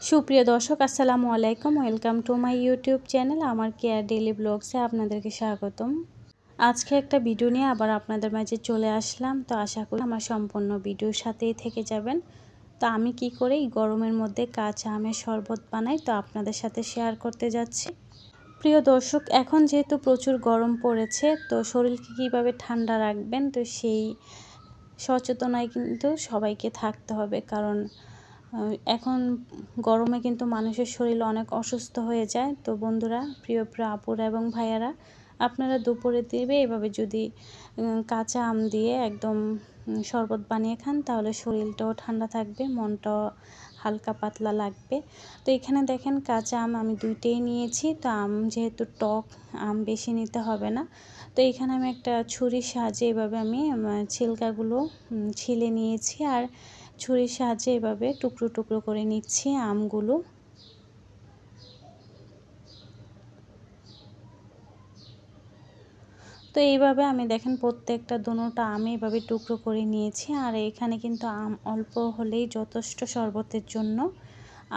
সুপ্রিয় দর্শক আসসালামু আলাইকুম, welcome to my YouTube channel আমার কেয়ার ডেইলি ব্লগসে আপনাদেরকে স্বাগতম। আজকে একটা ভিডিও নিয়ে আবার আপনাদের মাঝে চলে আসলাম। তো আশা করি আমার সম্পূর্ণ ভিডিওর সাথেই থেকে যাবেন। তো আমি কি করে এই গরমের মধ্যে কাঁচা আমের শরবত বানাই তো আপনাদের সাথে শেয়ার করতে যাচ্ছি। প্রিয় দর্শক, এখন যেহেতু প্রচুর গরম পড়েছে, তো শরীরকে কীভাবে ঠান্ডা রাখবেন তো সেই সচেতনায় কিন্তু সবাইকে থাকতে হবে। কারণ এখন গরমে কিন্তু মানুষের শরীর অনেক অসুস্থ হয়ে যায়। তো বন্ধুরা, প্রিয় আপুরা এবং ভাইয়ারা, আপনারা দুপুরে দিবে এভাবে যদি কাঁচা আম দিয়ে একদম শরবত বানিয়ে খান তাহলে শরীরটাও ঠান্ডা থাকবে, মনটাও হালকা পাতলা লাগবে। তো এখানে দেখেন কাঁচা আম আমি দুইটাই নিয়েছি। তো আম যেহেতু টক, আম বেশি নিতে হবে না। তো এখানে আমি একটা ছুরির সাহায্যে এভাবে আমি ছিলকাগুলো ছিলে নিয়েছি আর ছুরির সাহায্যে এভাবে টুকরো টুকরো করে নিচ্ছি আমগুলো। তো এইভাবে আমি দেখেন প্রত্যেকটা দুটোটা আমি এভাবে টুকরো করে নিয়েছি। আর এখানে কিন্তু আম অল্প হলেই যথেষ্ট শরবতের জন্য।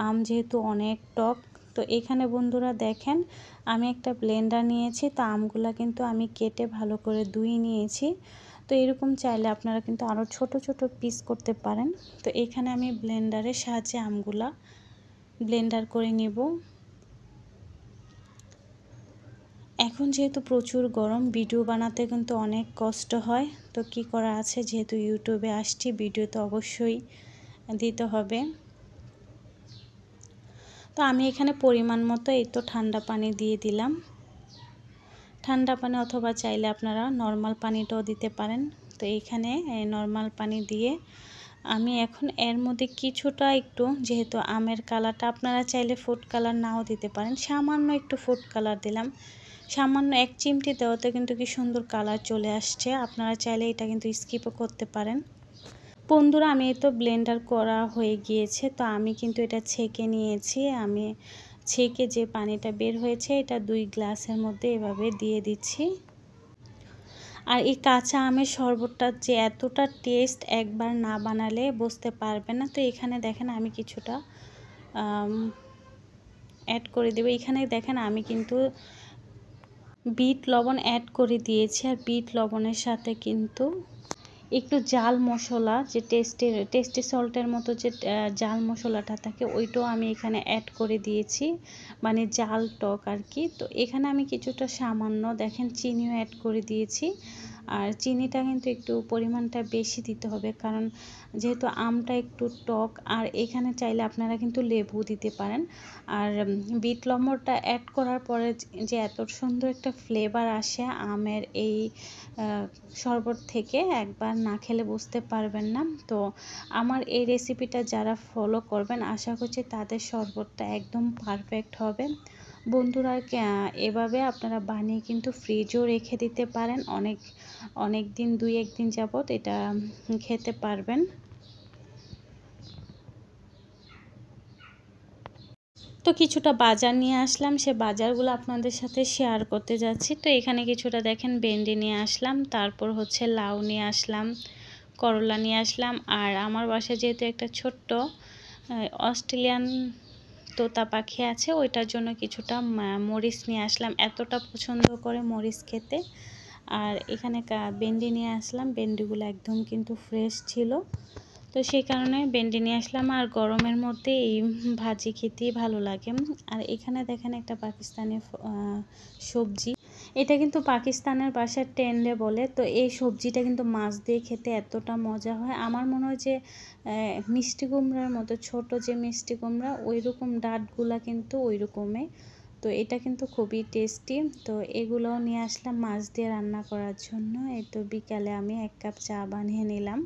আম যেহেতু অনেক টক, তো এখানে বন্ধুরা দেখেন আমি একটা ব্লেন্ডার নিয়েছি। তো আমগুলা কিন্তু আমি কেটে ভালো করে ধুয়ে নিয়েছি। তো এরকম চাইলে আপনারা কিন্তু আরও ছোট ছোট পিস করতে পারেন। তো এখানে আমি ব্লেন্ডারের সাহায্যে আমগুলা ব্লেন্ডার করে নেব। এখন যেহেতু প্রচুর গরম, ভিডিও বানাতে কিন্তু অনেক কষ্ট হয়। তো কি করা আছে, যেহেতু ইউটিউবে আসছি ভিডিও তো অবশ্যই দিতে হবে। তো আমি এখানে পরিমাণ মতো এই তো ঠান্ডা পানি দিয়ে দিলাম। ঠান্ডা পানি অথবা চাইলে আপনারা নর্মাল পানিটাও দিতে পারেন। তো এইখানে নর্মাল পানি দিয়ে আমি এখন এর মধ্যে কিছুটা একটু, যেহেতু আমের কালারটা আপনারা চাইলে ফুড কালার নাও দিতে পারেন, সামান্য একটু ফুড কালার দিলাম। সামান্য 1 চিমটি দেওয়াতে কিন্তু কি সুন্দর কালার চলে আসছে। আপনারা চাইলে এটা কিন্তু স্কিপও করতে পারেন। বন্ধুরা, আমি তো ব্লেন্ডার করা হয়ে গিয়েছে। তো আমি কিন্তু এটা ছেঁকে নিয়েছি। আমি ছেঁকে যে পানিটা বের হয়েছে এটা 2 গ্লাসের মধ্যে এভাবে দিয়ে দিচ্ছি। আর এই কাঁচা আমের শরবতটা যে এতটা টেস্ট, একবার না বানালে বুঝতে পারবেন না। তো এখানে দেখেন আমি কিছুটা অ্যাড করে দেব। এখানে দেখেন আমি কিন্তু বিট লবণ অ্যাড করে দিয়েছি। আর বিট লবণের সাথে কিন্তু একটু জাল মশলা, যে টেস্টি সল্টের মতো যে জাল মশলাটা থাকে ওইটাও আমি এখানে অ্যাড করে দিয়েছি, মানে জাল টক আর কি। তো এখানে আমি কিছুটা সামান্য দেখেন চিনিও অ্যাড করে দিয়েছি। আর চিনিটা কিন্তু একটু পরিমাণটা বেশি দিতে হবে, কারণ যেহেতু আমটা একটু টক। আর এখানে চাইলে আপনারা কিন্তু লেবু দিতে পারেন। আর বিট লবণটা অ্যাড করার পরে যে এত সুন্দর একটা ফ্লেভার আসে আমের এই শরবত থেকে, একবার না খেলে বুঝতে পারবেন না। তো আমার এই রেসিপিটা যারা ফলো করবেন আশা করছি তাদের শরবতটা একদম পারফেক্ট হবে। বন্ধুরা, এভাবে আপনারা বানিয়ে কিন্তু ফ্রিজেও রেখে দিতে পারেন, অনেক দিন 2-1 দিন যাবত এটা খেতে পারবেন। তো কিছুটা বাজার নিয়ে আসলাম, সে বাজারগুলো আপনাদের সাথে শেয়ার করতে যাচ্ছি। তো এখানে কিছুটা দেখেন ভেন্ডি নিয়ে আসলাম, তারপর হচ্ছে লাউ নিয়ে আসলাম, করলা নিয়ে আসলাম। আর আমার বাসায় যেহেতু একটা ছোট্ট অস্ট্রেলিয়ান তোতা পাখি আছে, ওইটার জন্য কিছুটা মরিচ নিয়ে আসলাম, এতটা পছন্দ করে মরিচ খেতে। আর এখানে ভেন্ডি নিয়ে আসলাম, ভেন্ডিগুলো একদম কিন্তু ফ্রেশ ছিল। তো সেই কারণে ভেন্ডি নিয়ে আসলাম। আর গরমের মধ্যে এই ভাজি খেতেই ভালো লাগে। আর এখানে দেখেন একটা পাকিস্তানি সবজি, এটা কিন্তু পাকিস্তানের ভাষায় টেন্ডে বলে। তো এই সবজিটা কিন্তু মাছ দিয়ে খেতে এতটা মজা হয়, আমার মনে হয় যে মিষ্টি কুমড়ার মতো, ছোট যে মিষ্টি কুমড়া ওই রকম ডাঁটগুলা কিন্তু ওই রকমই। তো এটা কিন্তু খুবই টেস্টি। তো এগুলোও নিয়ে আসলাম মাছ দিয়ে রান্না করার জন্য। এই তো বিকালে আমি 1 কাপ চা বানিয়ে নিলাম।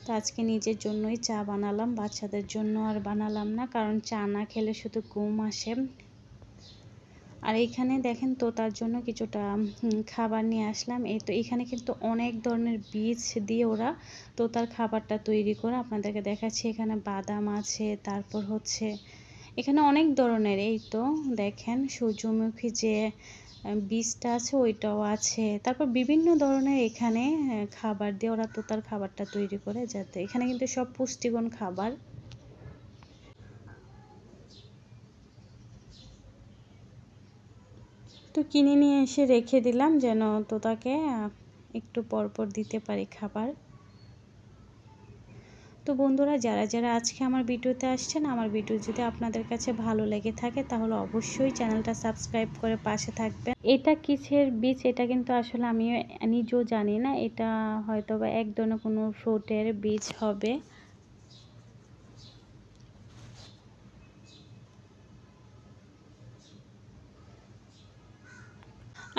তো আজকে নিজের জন্যই চা বানালাম, বাচ্চাদের জন্য আর বানালাম না, কারণ চা না খেলে শুধু ঘুম আসে। আর এইখানে দেখেন তোতার জন্য কিছুটা খাবার নিয়ে আসলাম। এই তো এখানে কিন্তু অনেক ধরনের বীজ দিয়ে ওরা তোতার খাবারটা তৈরি করে আপনাদেরকে দেখাচ্ছি। এখানে বাদাম আছে, তারপর হচ্ছে এখানে অনেক ধরনের, এই তো দেখেন সূর্যমুখী যে বীজটা আছে ওইটাও আছে। তারপর বিভিন্ন ধরনের এখানে খাবার দিয়ে ওরা তোতার খাবারটা তৈরি করে, যাতে এখানে কিন্তু সব পুষ্টিগুণ খাবার। তো কিনে নিয়ে এসে রেখে দিলাম যেন তোতাকে একটু পরপর দিতে পারি খাবার। তো বন্ধুরা, যারা যারা আজকে আমার ভিডিওতে আসছেন, আমার ভিডিও যদি আপনাদের কাছে ভালো লেগে থাকে তাহলে অবশ্যই চ্যানেলটা সাবস্ক্রাইব করে পাশে থাকবেন। এটা কিসের বীজ এটা কিন্তু আসলে আমি নিজেও জানি না, এটা হয়তো বা এক ধরনের কোনো ফ্রুটের বীজ হবে।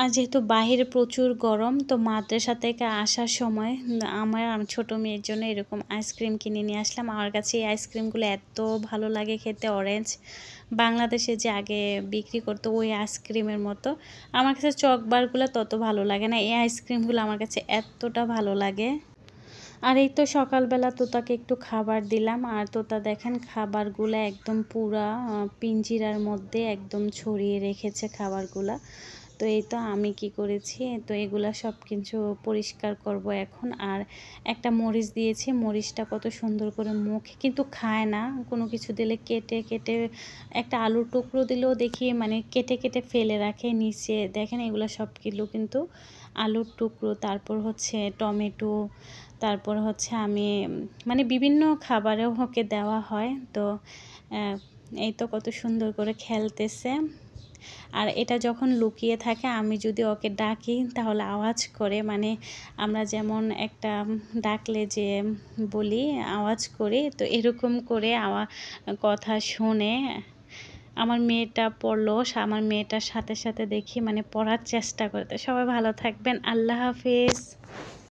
আর যেহেতু বাহিরে প্রচুর গরম, তো মাদ্রাসা থেকে আসার সময় আমার ছোট মেয়ের জন্য এরকম আইসক্রিম কিনে নিয়ে আসলাম। আমার কাছে এই আইসক্রিমগুলো এত ভালো লাগে খেতে, অরেঞ্জ বাংলাদেশে যে আগে বিক্রি করতো ওই আইসক্রিমের মতো। আমার কাছে চকবারগুলো তত ভালো লাগে না, এই আইসক্রিমগুলো আমার কাছে এতটা ভালো লাগে। আর এই তো সকালবেলা তোতাকে একটু খাবার দিলাম, আর তোতা দেখেন খাবারগুলো একদম পুরা পিঞ্জিরার মধ্যে একদম ছড়িয়ে রেখেছে খাবারগুলা। তো এই তো আমি কি করেছি, তো এগুলা সব কিছু পরিষ্কার করব এখন। আর একটা মরিচ দিয়েছি, মরিচটা কত সুন্দর করে মুখে কিন্তু খায় না, কোনো কিছু দিলে কেটে কেটে, একটা আলুর টুকরো দিলেও দেখি মানে কেটে কেটে ফেলে রাখে নিচে। দেখেন এগুলো সব কিলো কিন্তু আলুর টুকরো, তারপর হচ্ছে টমেটো, তারপর হচ্ছে আমি মানে বিভিন্ন খাবারেও ওকে দেওয়া হয়। তো এই তো কত সুন্দর করে খেলতেছে। আর এটা যখন লুকিয়ে থাকে আমি যদি ওকে ডাকি তাহলে আওয়াজ করে, মানে আমরা যেমন একটা ডাকলে যে বলি আওয়াজ করি, তো এরকম করে কথা শোনে। আমার মেয়েটা পড়লো, আমার মেয়েটার সাথে সাথে দেখি মানে পড়ার চেষ্টা করে। তো সবাই ভালো থাকবেন, আল্লাহ হাফেজ।